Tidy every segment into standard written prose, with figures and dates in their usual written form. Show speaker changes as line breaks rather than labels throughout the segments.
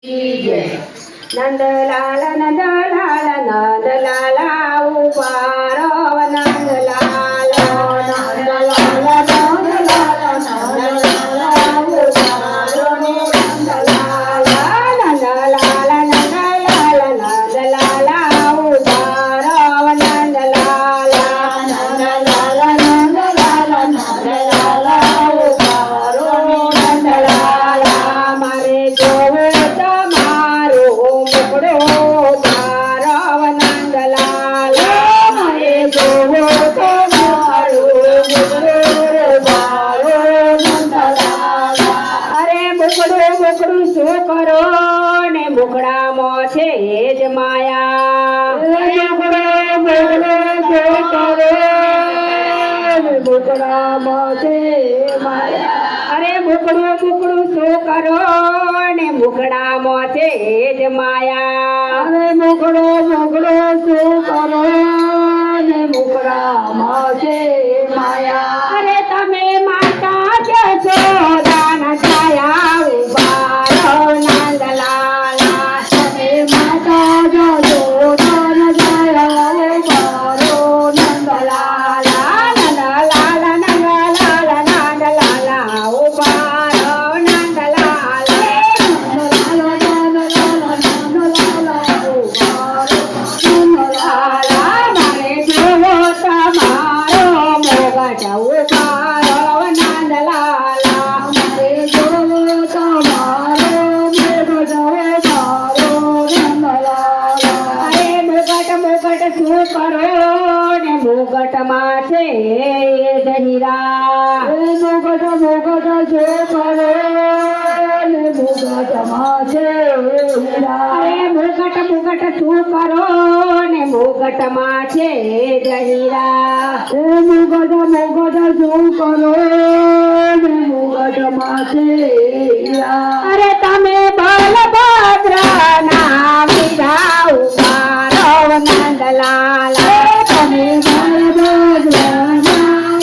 નંદલાલ નંદલાલ નંદલાલ ઉપારો નંદલાલ નંદલાલ નંદલાલ નંદલાલ ઉપારો નંદલાલ નંદલાલ નંદલાલ નંદલાલ ઉપારો નંદલાલ નંદલાલ નંદલાલ નંદલાલ ઉપારો નંદલાલ મારે જોવે મુખડામાં છે જ માયા મુખડામાં છે માયા અરે મુખડું મુખડું શું કરો ને મુખડામાં છે જ માયા અરે મુખડો મુખડો શું કરો ને મુખડામાં છે માયા અરે તમે માતા જશો દાન છાયા ઉભારો નંદલાલ તમે માતા જશો દાન છાયા ઉભારો નંદલાલ નંદલાલ નંદલાલ નંદલાલ ઉભારો નંદલાલ મારે જોવો તમારો મોગટ ઉભારો નંદલાલ મારે જોવો તમારો મોગટ ઉભારો નંદલાલ અરે મોગટ મોગટ શું કરો ને મોગટમાં છે હીરા મોગટ મોગટ શું કરો ને મોગટમાં છે હીરા અરે મોગટ મોગટ શું કરો ને મોગટમાં છે હીરા મોગટ મોગટ શું કરો ને મોગટમાં છે હીરા અરે તમે બલભદ્રના વીરા ઉભારો નંદલાલ તમે બલભદ્રના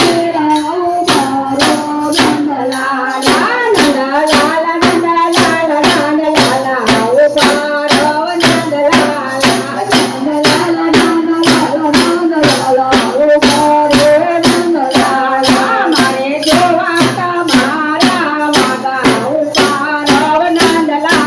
વીરા ઉભારો નંદલાલ નંદલાલ નંદલાલ નંદલાલ ઉભારો નંદલાલ નંદલાલ નંદલાલ નંદલાલ ઉભારો નંદલાલ મારે જોવા તમારા માગા ઉભારો નંદલાલ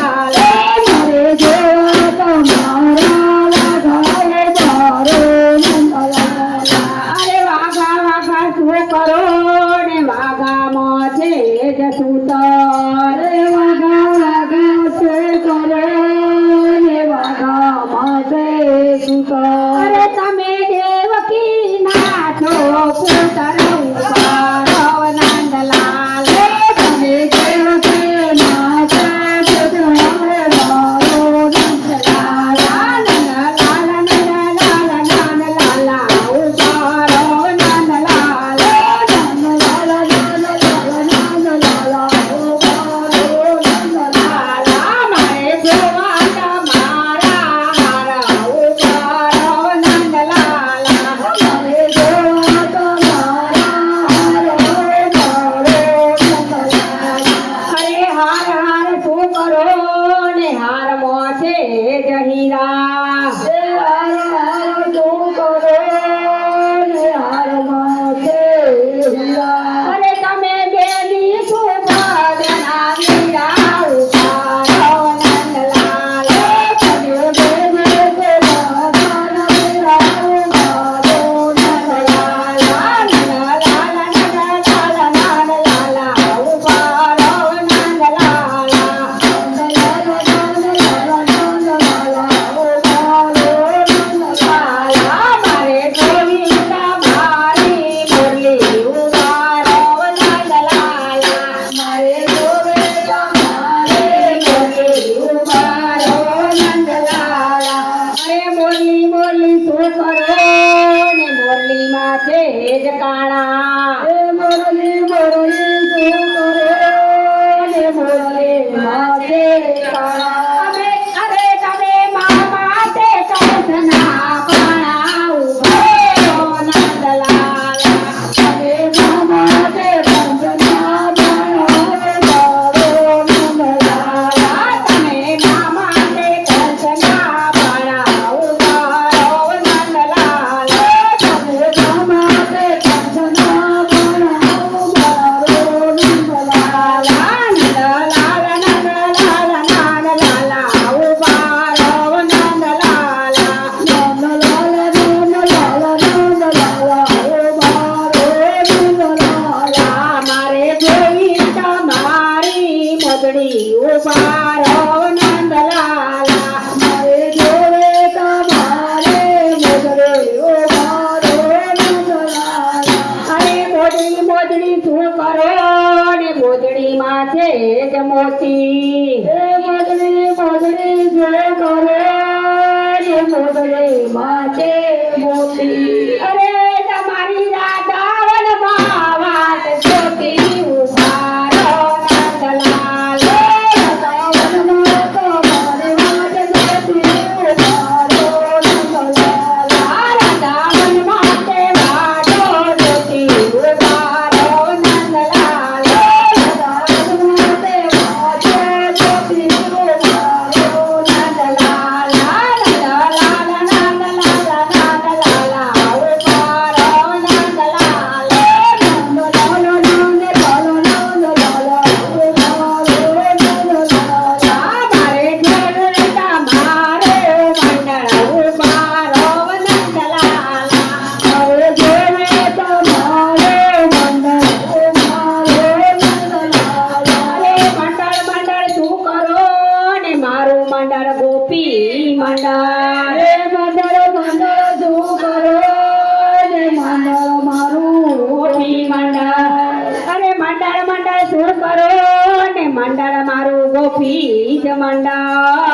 મંડળ ગોપી મંડળ
રે મંડળ મંડળ શું કરો ને મંડળ મારું
ગોપી મંડળ અરે મંડળ મંડળ શું કરો ને મંડળ મારું ગોપી જ મંડળ